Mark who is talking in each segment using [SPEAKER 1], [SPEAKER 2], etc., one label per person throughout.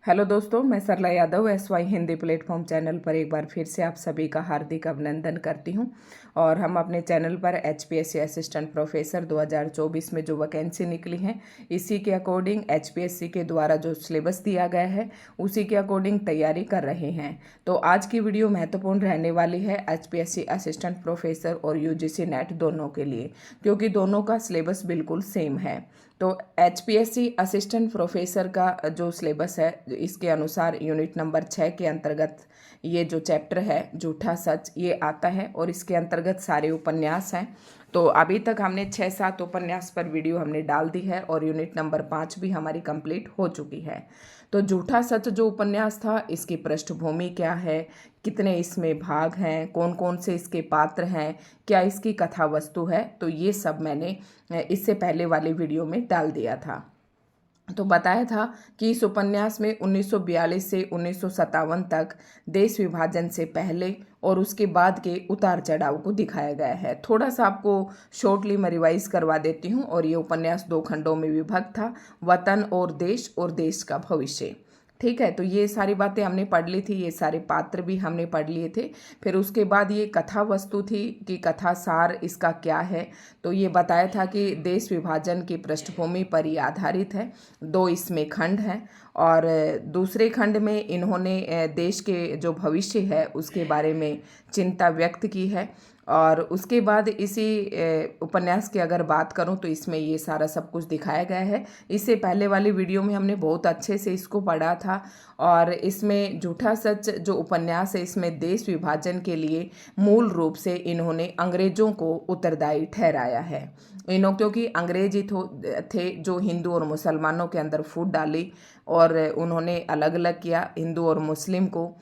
[SPEAKER 1] Hello दोस्तों, मैं Sarla Yadav SY Hindi platform channel पर एक बार फिर से आप सभी का हार्दिक अभिनंदन करती हूं। और हम अपने चैनल पर HPSC असिस्टेंट प्रोफेसर 2024 में जो वैकेंसी निकली है, इसी के अकॉर्डिंग HPSC के द्वारा जो सिलेबस दिया गया है उसी के अकॉर्डिंग तैयारी कर रहे हैं। तो आज की वीडियो महत्वपूर्ण रहने वाली है HPSC असिस्टेंट प्रोफेसर और UGC नेट दोनों के लिए, क्योंकि दोनों का सिलेबस बिल्कुल सेम है। तो HPSC असिस्टेंट प्रोफेसर का जो सिलेबस है, इसके अनुसार यूनिट नंबर 6 के अंतर्गत ये जो चैप्टर है झूठा सच ये आता है और इसके अंतर्गत सारे उपन्यास हैं। तो अभी तक हमने 6-7 उपन्यास पर वीडियो हमने डाल दी है और यूनिट नंबर 5 भी हमारी कंप्लीट हो चुकी है। तो झूठा सच जो उपन्यास था, इसकी पृष्ठभूमि क्या है, कितने इसमें भाग हैं, कौन कौन से इसके पात्र हैं, क्या इसकी कथा वस्तु है, तो ये सब मैंने इससे पहले वाले वीडियो में डाल दिया था। तो बताया था कि इस उपन्यास में 1942 से 1957 तक देश विभाजन से पहले और उसके बाद के उतार चढ़ाव को दिखाया गया है। थोड़ा सा आपको शॉर्टली मैं रिवाइज करवा देती हूँ। और ये उपन्यास 2 खंडों में विभक्त था, वतन और देश का भविष्य। ठीक है, तो ये सारी बातें हमने पढ़ ली थी, ये सारे पात्र भी हमने पढ़ लिए थे। फिर उसके बाद ये कथा वस्तु थी कि कथा सार इसका क्या है। तो ये बताया था कि देश विभाजन की पृष्ठभूमि पर ये आधारित है। 2 इसमें खंड हैं और दूसरे खंड में इन्होंने देश के जो भविष्य है उसके बारे में चिंता व्यक्त की है। और उसके बाद इसी उपन्यास की अगर बात करूं तो इसमें ये सारा सब कुछ दिखाया गया है। इससे पहले वाली वीडियो में हमने बहुत अच्छे से इसको पढ़ा था। और इसमें झूठा सच जो उपन्यास है, इसमें देश विभाजन के लिए मूल रूप से इन्होंने अंग्रेजों को उत्तरदायी ठहराया है। क्योंकि अंग्रेज ही थे जो हिंदू और मुसलमानों के अंदर फूट डाली और उन्होंने अलग अलग किया हिंदू और मुस्लिम को।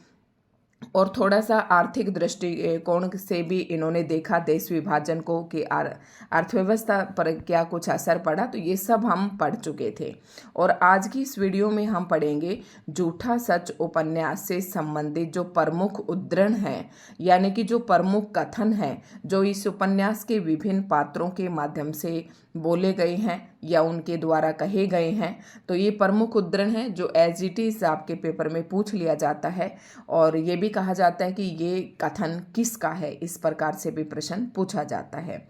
[SPEAKER 1] और थोड़ा सा आर्थिक दृष्टिकोण से भी इन्होंने देखा देश विभाजन को कि अर्थव्यवस्था पर क्या कुछ असर पड़ा। तो ये सब हम पढ़ चुके थे। और आज की इस वीडियो में हम पढ़ेंगे झूठा सच उपन्यास से संबंधित जो प्रमुख उद्धरण हैं, यानी कि जो प्रमुख कथन हैं जो इस उपन्यास के विभिन्न पात्रों के माध्यम से बोले गए हैं या उनके द्वारा कहे गए हैं। तो ये प्रमुख उद्धरण हैं जो एज इट इज आपके पेपर में पूछ लिया जाता है। और ये भी कहा जाता है कि ये कथन किसका है, इस प्रकार से भी प्रश्न पूछा जाता है।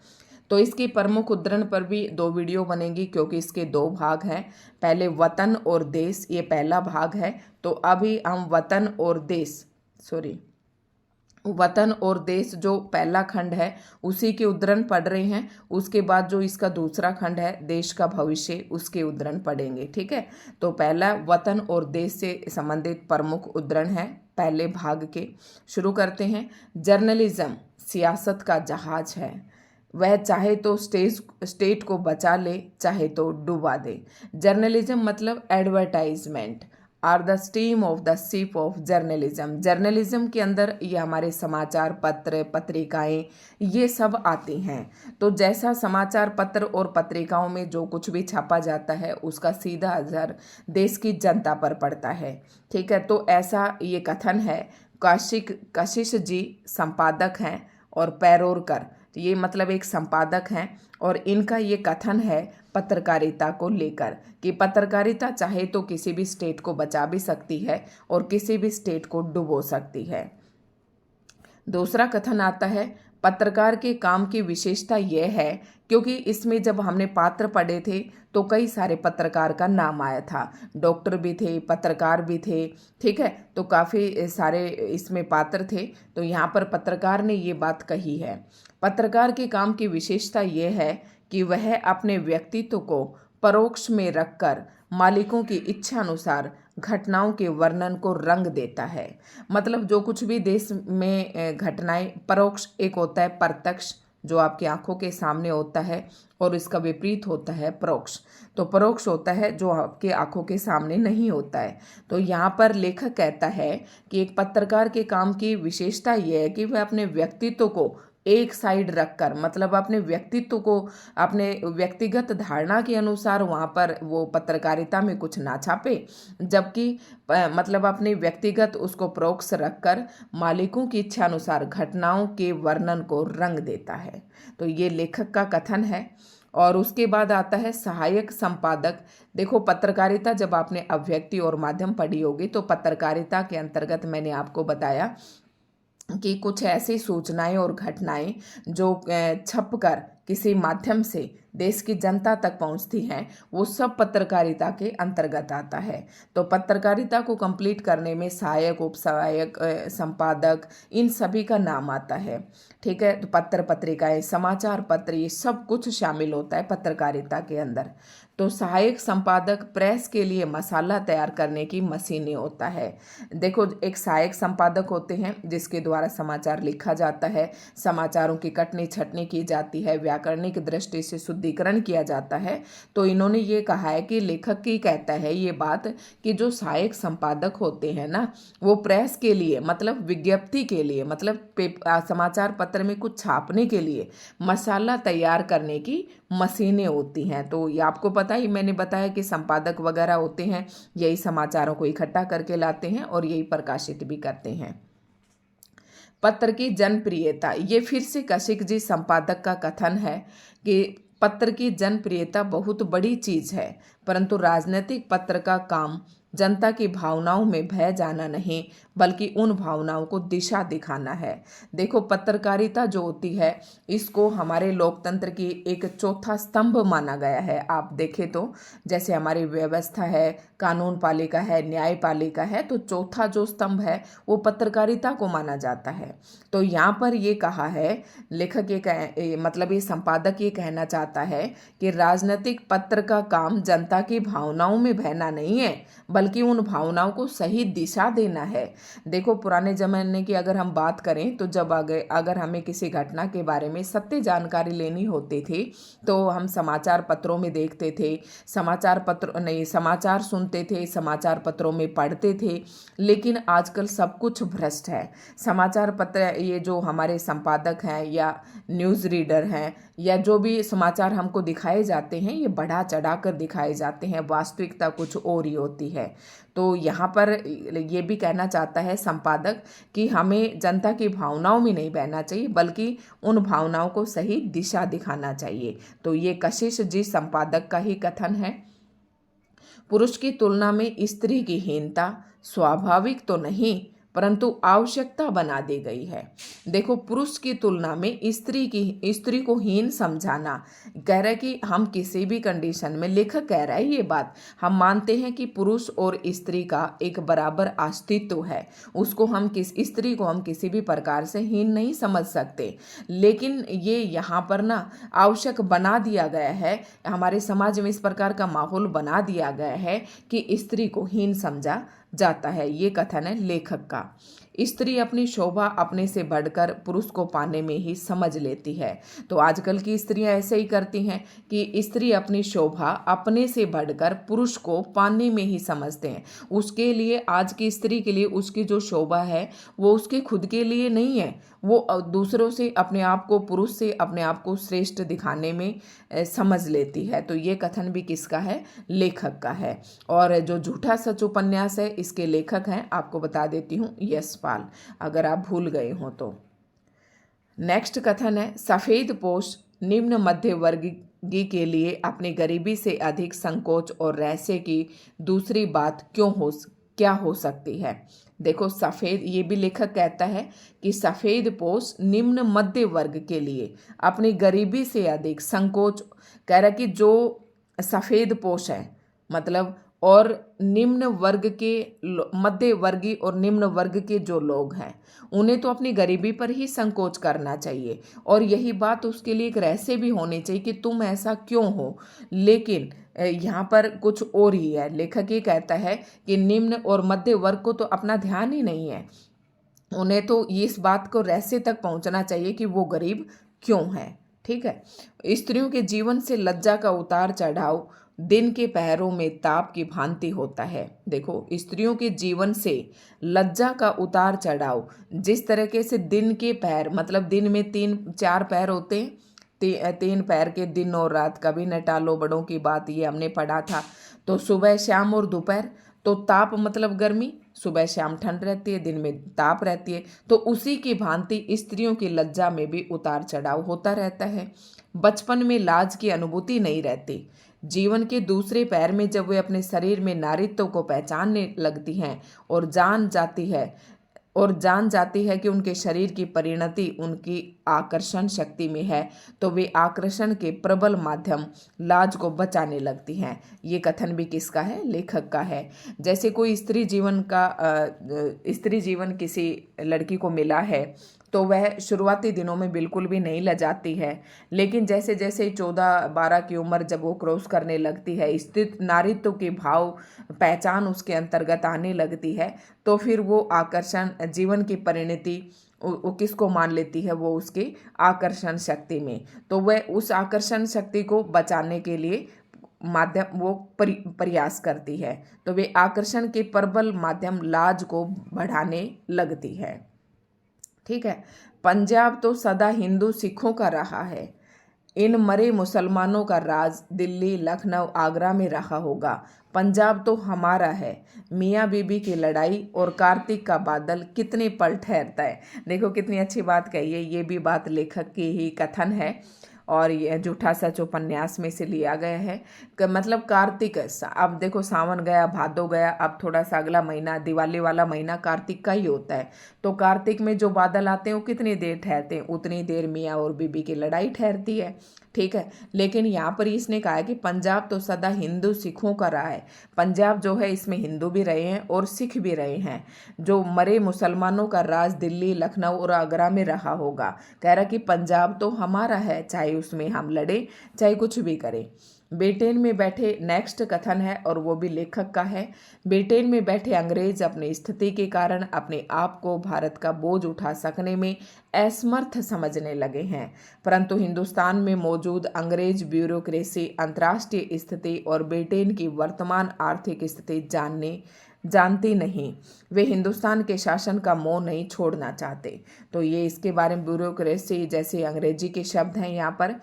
[SPEAKER 1] तो इसकी प्रमुख उद्धरण पर भी 2 वीडियो बनेगी, क्योंकि इसके 2 भाग हैं। पहले वतन और देश, ये पहला भाग है। तो अभी हम वतन और देश जो पहला खंड है उसी के उद्धरण पढ़ रहे हैं। उसके बाद जो इसका दूसरा खंड है देश का भविष्य, उसके उद्धरण पढ़ेंगे। ठीक है, तो पहला वतन और देश से संबंधित प्रमुख उद्धरण है पहले भाग के। शुरू करते हैं। जर्नलिज्म सियासत का जहाज है, वह चाहे तो स्टेट को बचा ले, चाहे तो डुबा दे। जर्नलिज्म मतलब advertisement are the steam of the ship of journalism. Journalism के अंदर ये हमारे समाचार पत्र पत्रिकाएं ये सब आती हैं। तो जैसा समाचार पत्र और पत्रिकाओं में जो कुछ भी छापा जाता है उसका सीधा असर देश की जनता पर पड़ता है। ठीक है, तो ऐसा ये कथन है। कशिश जी संपादक हैं और पैरोरकर ये मतलब एक संपादक हैं। और इनका ये कथन है पत्रकारिता को लेकर कि पत्रकारिता चाहे तो किसी भी स्टेट को बचा भी सकती है और किसी भी स्टेट को डुबो सकती है। दूसरा कथन आता है पत्रकार के काम की विशेषता यह है, क्योंकि इसमें जब हमने पात्र पढ़े थे तो कई सारे पत्रकार का नाम आया था, डॉक्टर भी थे, पत्रकार भी थे। ठीक है, तो काफ़ी सारे इसमें पात्र थे। तो यहाँ पर पत्रकार ने ये बात कही है। पत्रकार के काम की विशेषता यह है कि वह अपने व्यक्तित्व को परोक्ष में रखकर मालिकों की इच्छा अनुसार घटनाओं के वर्णन को रंग देता है। मतलब जो कुछ भी देश में घटनाएं, परोक्ष एक होता है प्रत्यक्ष जो आपकी आंखों के सामने होता है, और इसका विपरीत होता है परोक्ष। तो परोक्ष होता है जो आपके आंखों के सामने नहीं होता है। तो यहाँ पर लेखक कहता है कि एक पत्रकार के काम की विशेषता यह है कि वह अपने व्यक्तित्व को एक साइड रखकर, मतलब अपने व्यक्तित्व को अपने व्यक्तिगत धारणा के अनुसार वहाँ पर वो पत्रकारिता में कुछ ना छापे, जबकि मतलब अपने व्यक्तिगत उसको परोक्ष रखकर मालिकों की इच्छा अनुसार घटनाओं के वर्णन को रंग देता है। तो ये लेखक का कथन है। और उसके बाद आता है सहायक संपादक। देखो पत्रकारिता, जब आपने अभिव्यक्ति और माध्यम पढ़ी होगी तो पत्रकारिता के अंतर्गत मैंने आपको बताया कि कुछ ऐसी सूचनाएं और घटनाएं जो छपकर किसी माध्यम से देश की जनता तक पहुंचती हैं, वो सब पत्रकारिता के अंतर्गत आता है। तो पत्रकारिता को कंप्लीट करने में सहायक, उपसहायक, संपादक, इन सभी का नाम आता है। ठीक है, तो पत्र पत्रिकाएं, समाचार पत्र, ये सब कुछ शामिल होता है पत्रकारिता के अंदर। तो सहायक संपादक प्रेस के लिए मसाला तैयार करने की मशीनें होता है। देखो, एक सहायक संपादक होते हैं जिसके द्वारा समाचार लिखा जाता है, समाचारों की कटनी छटनी की जाती है, व्याकरणिक दृष्टि से शुद्धिकरण किया जाता है। तो इन्होंने ये कहा है कि लेखक की कहता है ये बात कि जो सहायक संपादक होते हैं ना, वो प्रेस के लिए, मतलब विज्ञप्ति के लिए, मतलब समाचार पत्र में कुछ छापने के लिए मसाला तैयार करने की मशीनें होती हैं। तो ये आपको पता ही, मैंने बताया कि संपादक वगैरह होते हैं, यही समाचारों को इकट्ठा करके लाते हैं और यही प्रकाशित भी करते हैं। पत्र की जनप्रियता, ये फिर से कशिक जी संपादक का कथन है कि पत्र की जनप्रियता बहुत बड़ी चीज है, परंतु राजनीतिक पत्र का काम जनता की भावनाओं में बह जाना नहीं, बल्कि उन भावनाओं को दिशा दिखाना है। देखो, पत्रकारिता जो होती है, इसको हमारे लोकतंत्र की एक चौथा स्तंभ माना गया है। आप देखें तो जैसे हमारी व्यवस्था है, कानून पालिका है, न्यायपालिका है, तो चौथा जो स्तंभ है वो पत्रकारिता को माना जाता है। तो यहाँ पर ये कहा है लेखक, मतलब ये संपादक ये कहना चाहता है कि राजनीतिक पत्र का काम जनता की भावनाओं में बहना नहीं है, बल्कि उन भावनाओं को सही दिशा देना है। देखो, पुराने जमाने की अगर हम बात करें तो जब अगर हमें किसी घटना के बारे में सत्य जानकारी लेनी होती थी तो हम समाचार पत्रों में देखते थे, समाचार सुनते थे, समाचार पत्रों में पढ़ते थे। लेकिन आजकल सब कुछ भ्रष्ट है। समाचार पत्र, ये जो हमारे संपादक हैं या न्यूज़ रीडर हैं या जो भी समाचार हमको दिखाए जाते हैं, ये बढ़ा चढ़ा कर दिखाए जाते हैं, वास्तविकता कुछ और ही होती है। तो यहाँ पर ये भी कहना चाहता है संपादक कि हमें जनता की भावनाओं में नहीं बहना चाहिए, बल्कि उन भावनाओं को सही दिशा दिखाना चाहिए। तो ये कशिश जी संपादक का ही कथन है। पुरुष की तुलना में स्त्री की हीनता स्वाभाविक तो नहीं, परंतु आवश्यकता बना दी गई है। देखो, पुरुष की तुलना में स्त्री को हीन समझाना, कह रहा है कि हम किसी भी कंडीशन में, लेखक कह रहा है ये बात, हम मानते हैं कि पुरुष और स्त्री का एक बराबर अस्तित्व है, स्त्री को हम किसी भी प्रकार से हीन नहीं समझ सकते। लेकिन ये यहाँ पर ना आवश्यक बना दिया गया है, हमारे समाज में इस प्रकार का माहौल बना दिया गया है कि स्त्री को हीन समझा जाता है। ये कथन है लेखक का। स्त्री अपनी शोभा अपने से बढ़कर पुरुष को पाने में ही समझ लेती है। तो आजकल की स्त्रियां ऐसे ही करती हैं कि स्त्री अपनी शोभा अपने से बढ़कर पुरुष को पाने में ही समझते हैं। उसके लिए, आज की स्त्री के लिए उसकी जो शोभा है वो उसके खुद के लिए नहीं है, वो दूसरों से अपने आप को, पुरुष से अपने आप को श्रेष्ठ दिखाने में समझ लेती है। तो ये कथन भी किसका है? लेखक का है। और जो झूठा सच उपन्यास है, इसके लेखक हैं, आपको बता देती हूँ, यशपाल, अगर आप भूल गए हो तो। नेक्स्ट कथन है, सफेद पोश निम्न मध्य वर्गीय के लिए अपनी गरीबी से अधिक संकोच और रहस्य की दूसरी बात क्या हो सकती है। देखो, सफेद, ये भी लेखक कहता है कि सफेद पोश निम्न मध्य वर्ग के लिए अपनी गरीबी से अधिक संकोच, कह रहा कि जो सफेद पोश है, मतलब, और निम्न वर्ग के, मध्य वर्गीय और निम्न वर्ग के जो लोग हैं, उन्हें तो अपनी गरीबी पर ही संकोच करना चाहिए, और यही बात उसके लिए एक रहस्य भी होनी चाहिए कि तुम ऐसा क्यों हो। लेकिन यहाँ पर कुछ और ही है। लेखक ये कहता है कि निम्न और मध्य वर्ग को तो अपना ध्यान ही नहीं है, उन्हें तो इस बात को रहस्य तक पहुँचना चाहिए कि वो गरीब क्यों है। ठीक है। स्त्रियों के जीवन से लज्जा का उतार चढ़ाव दिन के पहरों में ताप की भांति होता है। देखो, स्त्रियों के जीवन से लज्जा का उतार चढ़ाव जिस तरीके से दिन के पहर, मतलब दिन में 3-4 पहर होते हैं, 3 पहर के दिन और रात, कभी न टालो बड़ों की बात, ये हमने पढ़ा था। तो सुबह, शाम और दोपहर, तो ताप मतलब गर्मी, सुबह शाम ठंड रहती है, दिन में ताप रहती है। तो उसी की भांति स्त्रियों की लज्जा में भी उतार चढ़ाव होता रहता है। बचपन में लाज की अनुभूति नहीं रहती। जीवन के दूसरे पैर में जब वे अपने शरीर में नारीत्व को पहचानने लगती हैं और जान जाती है कि उनके शरीर की परिणति उनकी आकर्षण शक्ति में है, तो वे आकर्षण के प्रबल माध्यम लाज को बचाने लगती हैं। ये कथन भी किसका है? लेखक का है। जैसे कोई स्त्री जीवन किसी लड़की को मिला है तो वह शुरुआती दिनों में बिल्कुल भी नहीं लजाती है, लेकिन जैसे जैसे 14-12 की उम्र जब वो क्रॉस करने लगती है, स्थित नारीत्व के भाव पहचान उसके अंतर्गत आने लगती है, तो फिर वो आकर्षण जीवन की परिणति वो किसको मान लेती है? वो उसकी आकर्षण शक्ति में। तो वह उस आकर्षण शक्ति को बचाने के लिए प्रयास करती है। तो वे आकर्षण के प्रबल माध्यम लाज को बढ़ाने लगती है। ठीक है। पंजाब तो सदा हिंदू सिखों का रहा है। इन मरे मुसलमानों का राज दिल्ली, लखनऊ, आगरा में रहा होगा। पंजाब तो हमारा है। मियाँ बीबी की लड़ाई और कार्तिक का बादल कितने पल ठहरता है। देखो कितनी अच्छी बात कही है। ये भी बात लेखक की ही कथन है और ये झूठा सच उपन्यास में से लिया गया है। मतलब कार्तिक, अब देखो सावन गया, भादो गया, अब थोड़ा सा अगला महीना दिवाली वाला महीना कार्तिक का ही होता है। तो कार्तिक में जो बादल आते हैं वो कितनी देर ठहरते हैं? उतनी देर मियाँ और बीबी की लड़ाई ठहरती है। ठीक है। लेकिन यहाँ पर इसने कहा है कि पंजाब तो सदा हिंदू सिखों का रहा है। पंजाब जो है इसमें हिंदू भी रहे हैं और सिख भी रहे हैं। जो मरे मुसलमानों का राज दिल्ली, लखनऊ और आगरा में रहा होगा। कह रहा कि पंजाब तो हमारा है, चाहे उसमें हम लड़े, चाहे कुछ भी करें। ब्रिटेन में बैठे, नेक्स्ट कथन है और वो भी लेखक का है। ब्रिटेन में बैठे अंग्रेज अपनी स्थिति के कारण अपने आप को भारत का बोझ उठा सकने में असमर्थ समझने लगे हैं, परंतु हिंदुस्तान में मौजूद अंग्रेज ब्यूरोक्रेसी अंतर्राष्ट्रीय स्थिति और ब्रिटेन की वर्तमान आर्थिक स्थिति जानती नहीं। वे हिंदुस्तान के शासन का मोह नहीं छोड़ना चाहते। तो ये इसके बारे में ब्यूरोक्रेसी जैसे अंग्रेजी के शब्द हैं। यहाँ पर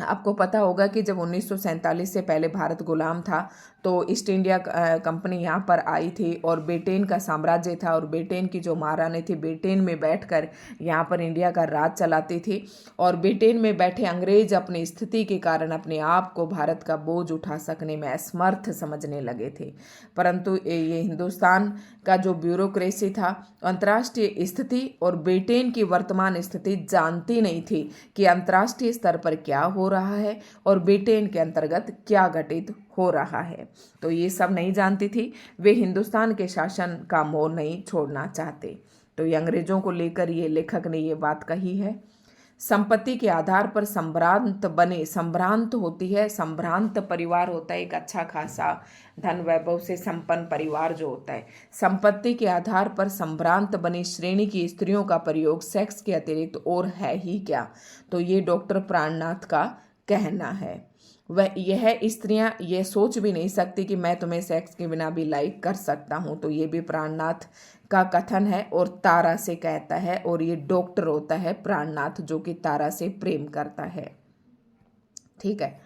[SPEAKER 1] आपको पता होगा कि जब 1947 से पहले भारत गुलाम था तो ईस्ट इंडिया कंपनी यहाँ पर आई थी और ब्रिटेन का साम्राज्य था और ब्रिटेन की जो महारानी थी ब्रिटेन में बैठकर यहाँ पर इंडिया का राज चलाती थी और ब्रिटेन में बैठे अंग्रेज अपनी स्थिति के कारण अपने आप को भारत का बोझ उठा सकने में असमर्थ समझने लगे थे। परंतु ये हिंदुस्तान का जो ब्यूरोक्रेसी था अंतर्राष्ट्रीय स्थिति और ब्रिटेन की वर्तमान स्थिति जानती नहीं थी कि अंतर्राष्ट्रीय स्तर पर क्या हो रहा है और ब्रिटेन के अंतर्गत क्या घटित हो रहा है। तो ये सब नहीं जानती थी। वे हिंदुस्तान के शासन का मोह नहीं छोड़ना चाहते। तो ये अंग्रेजों को लेकर ये लेखक ने ये बात कही है। संपत्ति के आधार पर संभ्रांत होती है। संभ्रांत परिवार होता है एक अच्छा खासा धन वैभव से संपन्न परिवार जो होता है। संपत्ति के आधार पर संभ्रांत बनी श्रेणी की स्त्रियों का प्रयोग सेक्स के अतिरिक्त और है ही क्या। तो ये डॉक्टर प्राणनाथ का कहना है। यह स्त्रियां ये सोच भी नहीं सकती कि मैं तुम्हें सेक्स के बिना भी लाइक कर सकता हूँ। तो ये भी प्राणनाथ का कथन है और तारा से कहता है और ये डॉक्टर होता है प्राणनाथ जो कि तारा से प्रेम करता है। ठीक है।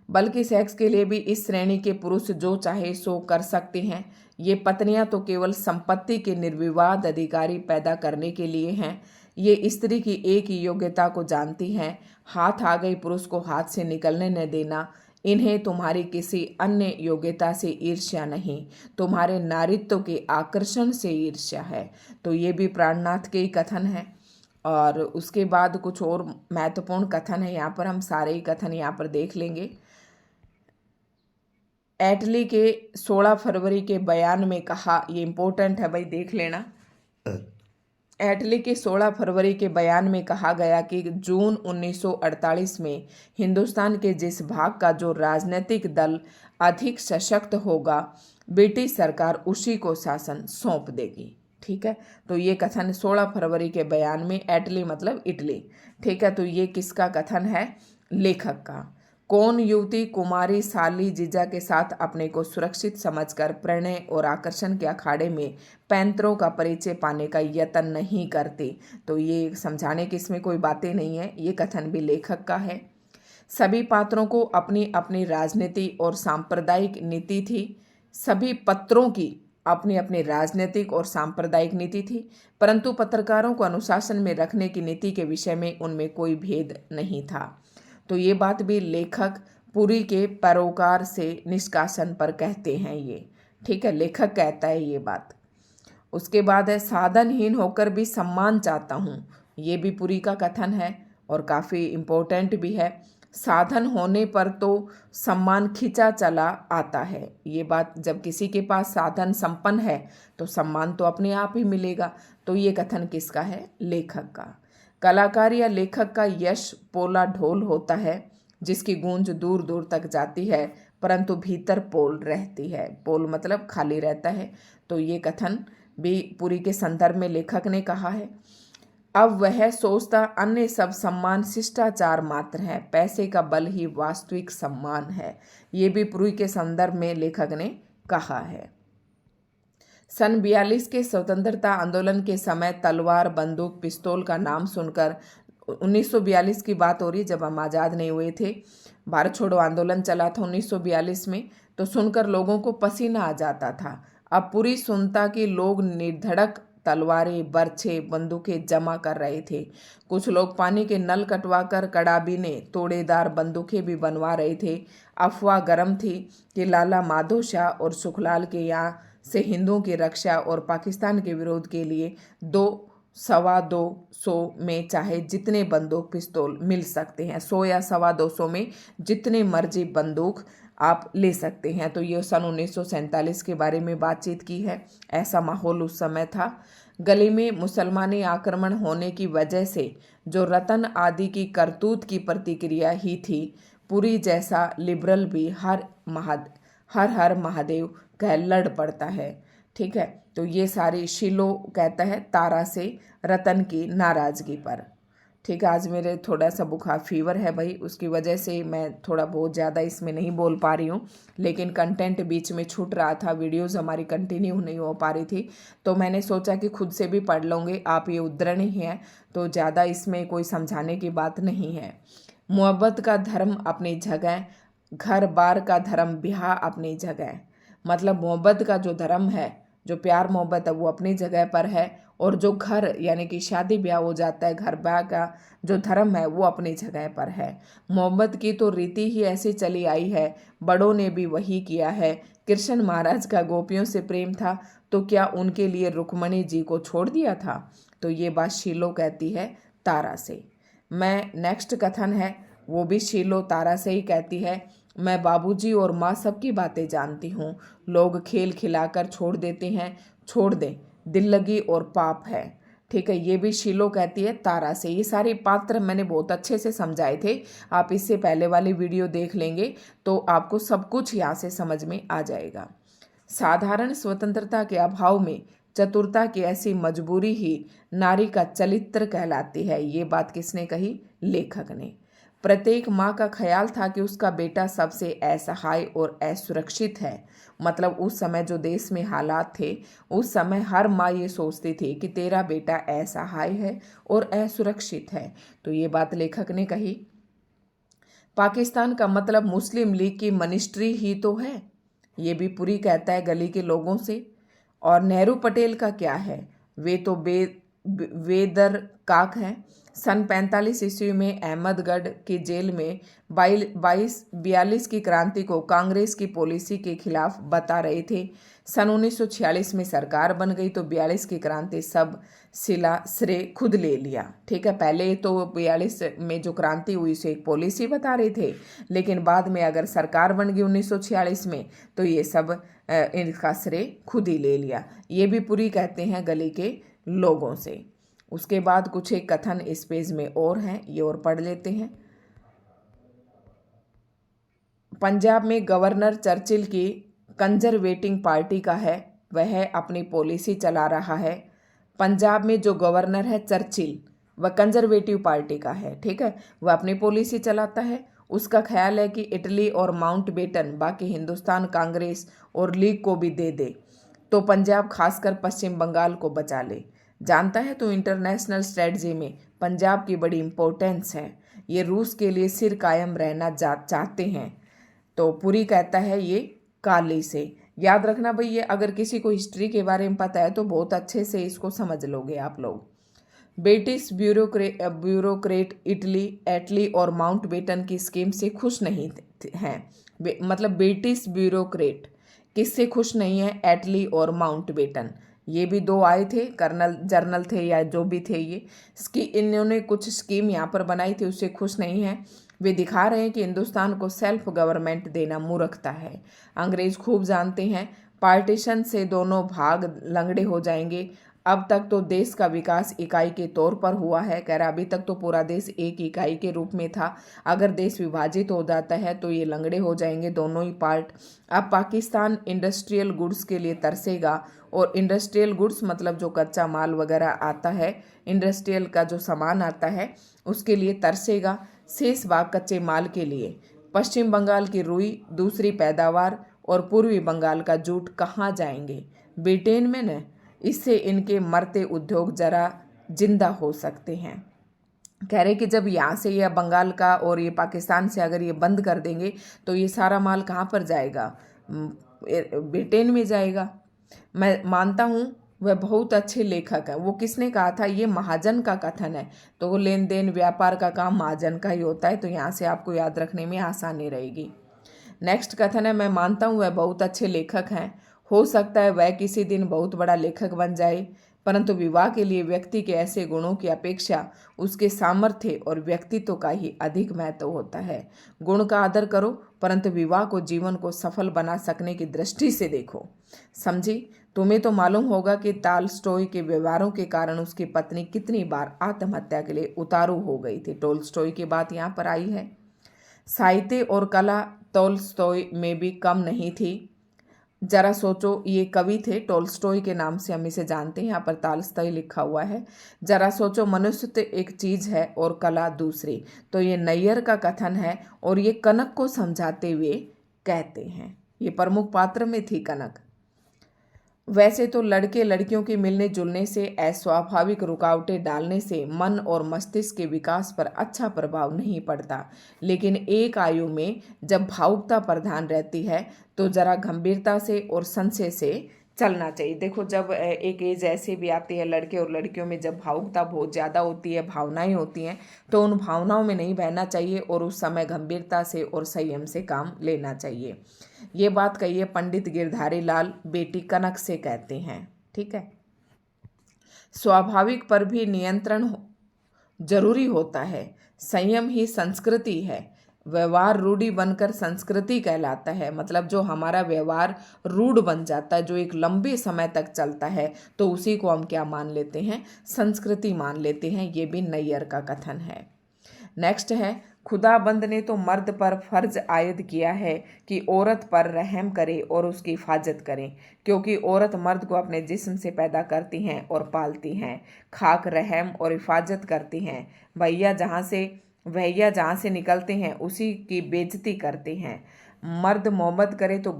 [SPEAKER 1] बल्कि सेक्स के लिए भी इस श्रेणी के पुरुष जो चाहे सो कर सकते हैं। ये पत्नियां तो केवल संपत्ति के निर्विवाद अधिकारी पैदा करने के लिए हैं। ये स्त्री की एक ही योग्यता को जानती हैं, हाथ आ गई पुरुष को हाथ से निकलने न देना। इन्हें तुम्हारी किसी अन्य योग्यता से ईर्ष्या नहीं, तुम्हारे नारीत्व के आकर्षण से ईर्ष्या है। तो ये भी प्राणनाथ के ही कथन है। और उसके बाद कुछ और महत्वपूर्ण कथन है। यहाँ पर हम सारे ही कथन यहाँ पर देख लेंगे। एटली के 16 फरवरी के बयान में कहा, ये इंपॉर्टेंट है भाई, देख लेना। एटली के 16 फरवरी के बयान में कहा गया कि जून 1948 में हिंदुस्तान के जिस भाग का जो राजनीतिक दल अधिक सशक्त होगा, ब्रिटिश सरकार उसी को शासन सौंप देगी। ठीक है। तो ये कथन 16 फरवरी के बयान में, एटली मतलब इटली। ठीक है। तो ये किसका कथन है? लेखक का। कौन युवती कुमारी साली जीजा के साथ अपने को सुरक्षित समझकर प्रणय और आकर्षण के अखाड़े में पैंतरों का परिचय पाने का यत्न नहीं करती। तो ये समझाने की इसमें कोई बातें नहीं है। ये कथन भी लेखक का है। सभी पात्रों को अपनी अपनी राजनीति और सांप्रदायिक नीति थी। सभी पत्रों की अपनी अपनी राजनीतिक और सांप्रदायिक नीति थी, परंतु पत्रकारों को अनुशासन में रखने की नीति के विषय में उनमें कोई भेद नहीं था। तो ये बात भी लेखक पुरी के पैरोकार से निष्कासन पर कहते हैं ये, ठीक है, लेखक कहता है ये बात। उसके बाद है साधनहीन होकर भी सम्मान चाहता हूँ, ये भी पुरी का कथन है और काफ़ी इम्पोर्टेंट भी है। साधन होने पर तो सम्मान खिंचा चला आता है, ये बात जब किसी के पास साधन संपन्न है तो सम्मान तो अपने आप ही मिलेगा। तो ये कथन किसका है? लेखक का। कलाकार या लेखक का यश पोला ढोल होता है जिसकी गूंज दूर दूर तक जाती है परंतु भीतर पोल रहती है। पोल मतलब खाली रहता है। तो ये कथन भी पुरी के संदर्भ में लेखक ने कहा है। अब वह सोचता अन्य सब सम्मान शिष्टाचार मात्र है, पैसे का बल ही वास्तविक सम्मान है, ये भी पुरी के संदर्भ में लेखक ने कहा है। सन 42 के स्वतंत्रता आंदोलन के समय तलवार, बंदूक, पिस्तौल का नाम सुनकर 1942 की बात हो रही, जब हम आज़ाद नहीं हुए थे, भारत छोड़ो आंदोलन चला था 1942 में, तो सुनकर लोगों को पसीना आ जाता था। अब पूरी सुनता कि लोग निर्धड़क तलवारें, बर्छे, बंदूकें जमा कर रहे थे। कुछ लोग पानी के नल कटवाकर कड़ाबीने, तोड़ेदार बंदूकें भी बनवा रहे थे। अफवाह गर्म थी कि लाला माधो शाह और सुखलाल के यहाँ से हिंदुओं की रक्षा और पाकिस्तान के विरोध के लिए 200-225 में चाहे जितने बंदूक पिस्तौल मिल सकते हैं, 100 या 225 में जितने मर्जी बंदूक आप ले सकते हैं। तो ये सन 1947 के बारे में बातचीत की है। ऐसा माहौल उस समय था। गली में मुसलमानी आक्रमण होने की वजह से जो रतन आदि की करतूत की प्रतिक्रिया ही थी, पुरी जैसा लिबरल भी हर हर महादेव कह लड़ पड़ता है, ठीक है। तो ये सारी शिलो कहता है तारा से रतन की नाराजगी पर, ठीक है। आज मेरे थोड़ा सा बुखार फीवर है भाई, उसकी वजह से मैं थोड़ा बहुत ज़्यादा इसमें नहीं बोल पा रही हूँ, लेकिन कंटेंट बीच में छूट रहा था, वीडियोस हमारी कंटिन्यू नहीं हो पा रही थी, तो मैंने सोचा कि खुद से भी पढ़ लूँगे। आप ये उद्धरण ही हैं तो ज़्यादा इसमें कोई समझाने की बात नहीं है। मोहब्बत का धर्म अपनी जगह, घर बार का धर्म ब्याह अपनी जगह, मतलब मोहब्बत का जो धर्म है, जो प्यार मोहब्बत है, वो अपनी जगह पर है, और जो घर यानी कि शादी ब्याह हो जाता है, घर ब्याह का जो धर्म है वो अपनी जगह पर है। मोहब्बत की तो रीति ही ऐसी चली आई है, बड़ों ने भी वही किया है। कृष्ण महाराज का गोपियों से प्रेम था तो क्या उनके लिए रुक्मणी जी को छोड़ दिया था? तो ये बात शीलो कहती है तारा से। मैं नेक्स्ट कथन है वो भी शीलो तारा से ही कहती है। मैं बाबूजी और माँ सबकी बातें जानती हूँ, लोग खेल खिलाकर छोड़ देते हैं, छोड़ दें, दिल लगी और पाप है, ठीक है। ये भी शीलो कहती है तारा से। ये सारे पात्र मैंने बहुत अच्छे से समझाए थे, आप इससे पहले वाली वीडियो देख लेंगे तो आपको सब कुछ यहाँ से समझ में आ जाएगा। साधारण स्वतंत्रता के अभाव में चतुरता की ऐसी मजबूरी ही नारी का चरित्र कहलाती है, ये बात किसने कही? लेखक ने। प्रत्येक माँ का ख्याल था कि उसका बेटा सबसे असहाय और असुरक्षित है, मतलब उस समय जो देश में हालात थे, उस समय हर माँ ये सोचती थी कि तेरा बेटा असहाय है और असुरक्षित है। तो ये बात लेखक ने कही। पाकिस्तान का मतलब मुस्लिम लीग की मिनिस्ट्री ही तो है, ये भी पुरी कहता है गली के लोगों से। और नेहरू पटेल का क्या है? वे तो बेदर काक हैं। सन 45 ईस्वी में अहमदगढ़ की जेल में 42 की क्रांति को कांग्रेस की पॉलिसी के खिलाफ बता रहे थे। सन 1946 में सरकार बन गई तो 42 की क्रांति सब सिला श्रेय खुद ले लिया, ठीक है। पहले तो 42 में जो क्रांति हुई उसे एक पॉलिसी बता रहे थे, लेकिन बाद में अगर सरकार बन गई 1946 में तो ये सब इनका श्रेय खुद ही ले लिया। ये भी पूरी कहते हैं गली के लोगों से। उसके बाद कुछ एक कथन इस पेज में और हैं, ये और पढ़ लेते हैं। पंजाब में गवर्नर चर्चिल की कंजरवेटिंग पार्टी का है, वह अपनी पॉलिसी चला रहा है। पंजाब में जो गवर्नर है चर्चिल, वह कंजर्वेटिव पार्टी का है, ठीक है, वह अपनी पॉलिसी चलाता है। उसका ख्याल है कि इटली और माउंटबेटन बाकी हिंदुस्तान कांग्रेस और लीग को भी दे दे तो पंजाब खासकर पश्चिम बंगाल को बचा ले। जानता है तो इंटरनेशनल स्ट्रेटजी में पंजाब की बड़ी इंपॉर्टेंस है, ये रूस के लिए सिर कायम रहना चाहते हैं। तो पूरी कहता है ये काली से। याद रखना भाई, ये अगर किसी को हिस्ट्री के बारे में पता है तो बहुत अच्छे से इसको समझ लोगे आप लोग। ब्रिटिश ब्यूरोक्रेट इटली एटली और माउंटबेटन की स्कीम से खुश नहीं हैं। मतलब ब्रिटिश ब्यूरोक्रेट किससे खुश नहीं है? एटली और माउंटबेटन, ये भी दो आए थे, कर्नल जर्नल थे या जो भी थे ये, इन्होंने कुछ स्कीम यहाँ पर बनाई थी, उससे खुश नहीं है। वे दिखा रहे हैं कि हिंदुस्तान को सेल्फ गवर्नमेंट देना मूर्खता है। अंग्रेज खूब जानते हैं पार्टीशन से दोनों भाग लंगड़े हो जाएंगे। अब तक तो देश का विकास इकाई के तौर पर हुआ है। कह रहा अभी तक तो पूरा देश एक इकाई के रूप में था, अगर देश विभाजित हो जाता है तो ये लंगड़े हो जाएंगे दोनों ही पार्ट। अब पाकिस्तान इंडस्ट्रियल गुड्स के लिए तरसेगा, और इंडस्ट्रियल गुड्स मतलब जो कच्चा माल वगैरह आता है, इंडस्ट्रियल का जो सामान आता है उसके लिए तरसेगा। शेष भाग कच्चे माल के लिए। पश्चिम बंगाल की रुई दूसरी पैदावार और पूर्वी बंगाल का जूट कहाँ जाएंगे? ब्रिटेन में न। इससे इनके मरते उद्योग जरा जिंदा हो सकते हैं। कह रहे कि जब यहाँ से या बंगाल का और ये पाकिस्तान से अगर ये बंद कर देंगे तो ये सारा माल कहाँ पर जाएगा? ब्रिटेन में जाएगा। मैं मानता हूँ वह बहुत अच्छे लेखक है। वो किसने कहा था? ये महाजन का कथन है। तो लेन देन व्यापार का काम महाजन का ही होता है, तो यहाँ से आपको याद रखने में आसानी रहेगी। नेक्स्ट कथन है, मैं मानता हूँ वह बहुत अच्छे लेखक हैं। हो सकता है वह किसी दिन बहुत बड़ा लेखक बन जाए, परंतु विवाह के लिए व्यक्ति के ऐसे गुणों की अपेक्षा उसके सामर्थ्य और व्यक्तित्व का ही अधिक महत्व होता है। गुण का आदर करो, परंतु विवाह को जीवन को सफल बना सकने की दृष्टि से देखो। समझी? तुम्हें तो मालूम होगा कि टॉलस्टॉय के व्यवहारों के कारण उसकी पत्नी कितनी बार आत्महत्या के लिए उतारू हो गई थी। टॉलस्टॉय की बात यहाँ पर आई है। साहित्य और कला टॉलस्टॉय में भी कम नहीं थी। जरा सोचो, ये कवि थे, टॉलस्टॉय के नाम से हम इसे जानते हैं, यहाँ पर टॉलस्टॉय लिखा हुआ है। जरा सोचो, मनुष्य तो एक चीज है और कला दूसरी। तो ये नैयर का कथन है और ये कनक को समझाते हुए कहते हैं। ये प्रमुख पात्र में थी कनक। वैसे तो लड़के लड़कियों के मिलने जुलने से, अस्वाभाविक रुकावटें डालने से मन और मस्तिष्क के विकास पर अच्छा प्रभाव नहीं पड़ता, लेकिन एक आयु में जब भावुकता प्रधान रहती है तो जरा गंभीरता से और संशय से चलना चाहिए। देखो, जब एक एज ऐसे भी आती है लड़के और लड़कियों में, जब भावुकता बहुत ज़्यादा होती है, भावनाएं होती हैं, तो उन भावनाओं में नहीं बहना चाहिए और उस समय गंभीरता से और संयम से काम लेना चाहिए। ये बात कही है पंडित गिरधारी लाल बेटी कनक से कहते हैं। ठीक है। स्वाभाविक पर भी नियंत्रण जरूरी होता है। संयम ही संस्कृति है। व्यवहार रूढ़ी बनकर संस्कृति कहलाता है। मतलब जो हमारा व्यवहार रूढ़ बन जाता है, जो एक लंबे समय तक चलता है, तो उसी को हम क्या मान लेते हैं? संस्कृति मान लेते हैं। ये भी नैयर का कथन है। नेक्स्ट है, खुदाबंद ने तो मर्द पर फर्ज आयद किया है कि औरत पर रहम करे और उसकी हिफाजत करें, क्योंकि औरत मर्द को अपने जिस्म से पैदा करती हैं और पालती हैं। खाक रहम और हिफाजत करती हैं। भैया जहाँ से निकलते हैं उसी की बेइज्जती करते हैं। मर्द मोहम्मद करे तो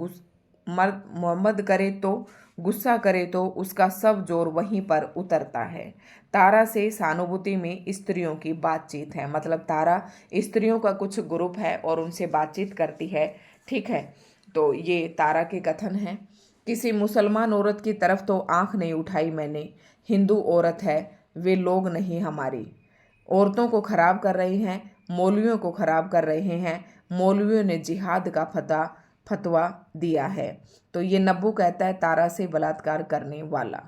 [SPEAKER 1] गुस्सा करे तो उसका सब जोर वहीं पर उतरता है। तारा से सहानुभूति में स्त्रियों की बातचीत है। मतलब तारा स्त्रियों का कुछ ग्रुप है और उनसे बातचीत करती है। ठीक है, तो ये तारा के कथन हैं। किसी मुसलमान औरत की तरफ तो आंख नहीं उठाई मैंने। हिंदू औरत है, वे लोग नहीं हमारी। औरतों को खराब कर रहे हैं, मौलवियों को खराब कर रहे हैं। मौलवियों ने जिहाद का फतवा दिया है। तो ये नब्बू कहता है तारा से बलात्कार करने वाला।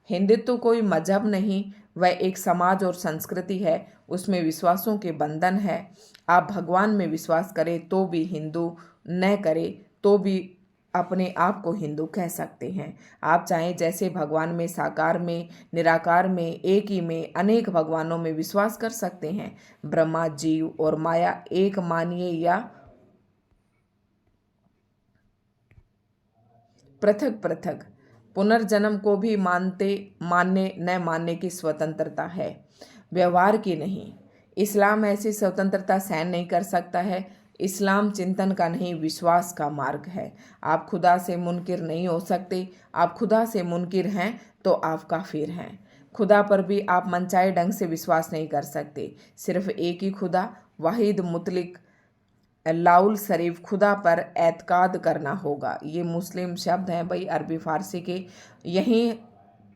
[SPEAKER 1] हिंदुत्व कोई मजहब नहीं, वह एक समाज और संस्कृति है। उसमें विश्वासों के बंधन है। आप भगवान में विश्वास करें तो भी हिंदू, न करें तो भी अपने आप को हिंदू कह सकते हैं। आप चाहें जैसे भगवान में, साकार में, निराकार में, एक ही में, अनेक भगवानों में विश्वास कर सकते हैं। ब्रह्मा, जीव और माया एक मानिए या पृथक पृथक। पुनर्जन्म को भी मानने न मानने की स्वतंत्रता है, व्यवहार की नहीं। इस्लाम ऐसी स्वतंत्रता सहन नहीं कर सकता है। इस्लाम चिंतन का नहीं, विश्वास का मार्ग है। आप खुदा से मुनकिर नहीं हो सकते। आप खुदा से मुनकिर हैं तो आप काफिर हैं। खुदा पर भी आप मनचाहे ढंग से विश्वास नहीं कर सकते। सिर्फ एक ही खुदा, वाहिद मुतलिक लाउल शरीफ खुदा पर एतकाद करना होगा। ये मुस्लिम शब्द हैं भाई, अरबी फारसी के। यहीं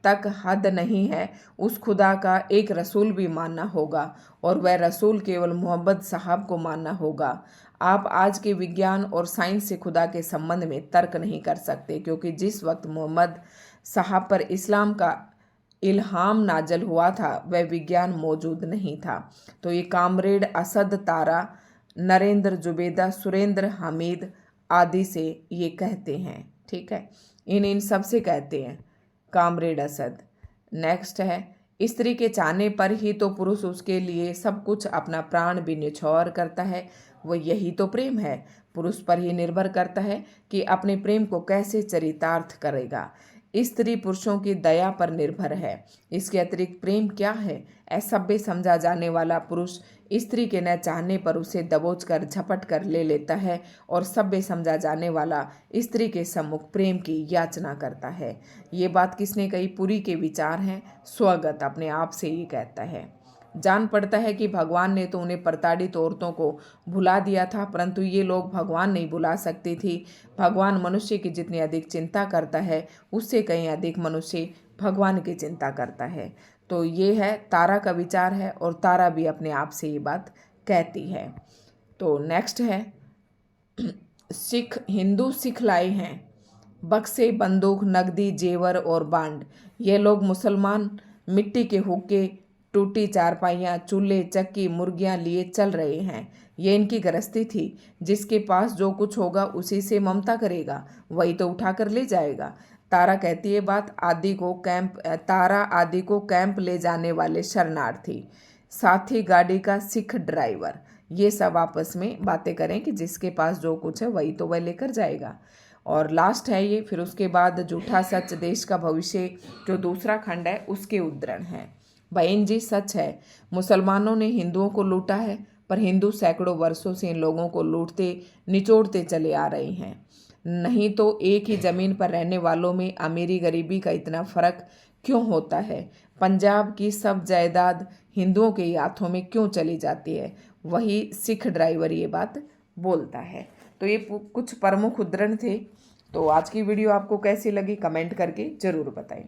[SPEAKER 1] तक हद नहीं है, उस खुदा का एक रसूल भी मानना होगा और वह रसूल केवल मोहम्मद साहब को मानना होगा। आप आज के विज्ञान और साइंस से खुदा के संबंध में तर्क नहीं कर सकते, क्योंकि जिस वक्त मोहम्मद साहब पर इस्लाम का इल्हाम नाजल हुआ था वह विज्ञान मौजूद नहीं था। तो ये कामरेड असद, तारा, नरेंद्र, जुबेदा, सुरेंद्र, हमीद आदि से ये कहते हैं। ठीक है, इन सब से कहते हैं कामरेड असद। नेक्स्ट है, स्त्री के चाहने पर ही तो पुरुष उसके लिए सब कुछ अपना प्राण भी न्यौछावर करता है। वो यही तो प्रेम है। पुरुष पर ही निर्भर करता है कि अपने प्रेम को कैसे चरितार्थ करेगा। स्त्री पुरुषों की दया पर निर्भर है। इसके अतिरिक्त प्रेम क्या है? असभ्य समझा जाने वाला पुरुष स्त्री के न चाहने पर उसे दबोच कर झपट कर ले लेता है और सभ्य समझा जाने वाला स्त्री के सम्मुख प्रेम की याचना करता है। ये बात किसने कही? पुरी के विचार हैं। स्वगत अपने आप से ये कहता है। जान पड़ता है कि भगवान ने तो उन्हें प्रताड़ित औरतों को भुला दिया था, परंतु ये लोग भगवान नहीं भुला सकती थी। भगवान मनुष्य की जितनी अधिक चिंता करता है उससे कहीं अधिक मनुष्य भगवान की चिंता करता है। तो ये है तारा का विचार है और तारा भी अपने आप से ये बात कहती है। तो नेक्स्ट है, हिंदू सिख लाए हैं बक्से, बंदूक, नकदी, जेवर और बांड। ये लोग मुसलमान मिट्टी के हुक्के, टूटी चारपाइयाँ, चूल्हे, चक्की, मुर्गियाँ लिए चल रहे हैं। ये इनकी गृहस्थी थी। जिसके पास जो कुछ होगा उसी से ममता करेगा, वही तो उठा कर ले जाएगा। तारा कहती है बात, तारा आदि को कैंप ले जाने वाले शरणार्थी, साथी गाड़ी का सिख ड्राइवर, ये सब आपस में बातें करें कि जिसके पास जो कुछ है वही तो वह लेकर जाएगा। और लास्ट है ये, फिर उसके बाद झूठा सच, देश का भविष्य, जो दूसरा खंड है उसके उद्धरण है। बहन जी, सच है मुसलमानों ने हिंदुओं को लूटा है, पर हिंदू सैकड़ों वर्षों से इन लोगों को लूटते निचोड़ते चले आ रहे हैं। नहीं तो एक ही ज़मीन पर रहने वालों में अमीरी गरीबी का इतना फर्क क्यों होता है? पंजाब की सब जायदाद हिंदुओं के हाथों में क्यों चली जाती है? वही सिख ड्राइवर ये बात बोलता है। तो ये कुछ प्रमुख उद्धरण थे। तो आज की वीडियो आपको कैसी लगी कमेंट करके ज़रूर बताएं।